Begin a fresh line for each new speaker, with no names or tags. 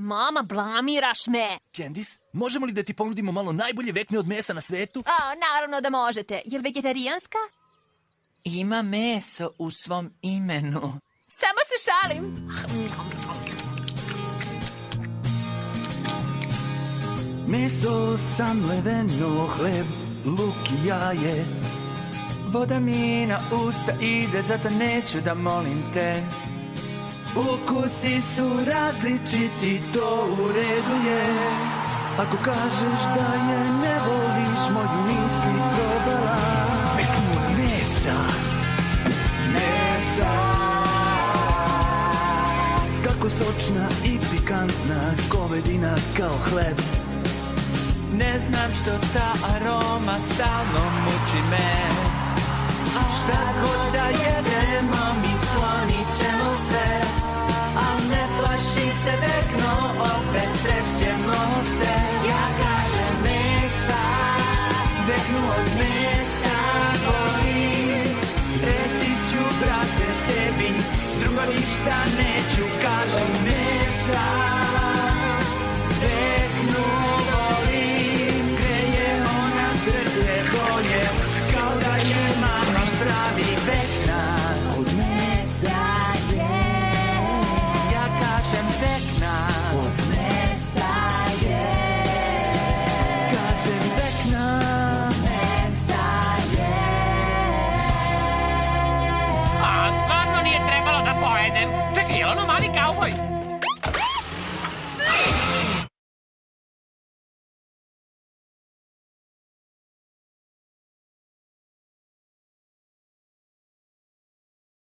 Mama, blamiraš me.
Candice, možemo li da ti ponudimo malo najbolje vekne od mesa na svetu?
Naravno da možete. Je li vegetarijanska?
Ima meso u svom imenu.
Samo se šalim.
Meso samleveno, hleb, luk i jaje.
Voda mi na usta ide, zato neću da molim te.
Ukusi su različiti, to u redu je. Ako kažeš da je ne voliš, moju nisi probala. Veknu od mesa. Mesa. Tako sočna i pikantna, govedina kao hleb.
Ne znam što ta aroma stalno muči me. Šta god da jedemo, mi sklonit ćemo sve. Al ne plaši se vekno, opet srećemo se. Ja kažem mesa, veknu od mesa volim. Reći ću, brate, tebi, drugo ništa neću. Kažem mesa, veknu volim. Greje ona srce bolje, kao da je mama pravi vekna.
Od mesa je.
Ja kažem vekna.
Od mesa je. Kažem vekna. Mesa je.
A stvarno nije trebalo da pojedem. Čekaj, je li ono mali kauboj?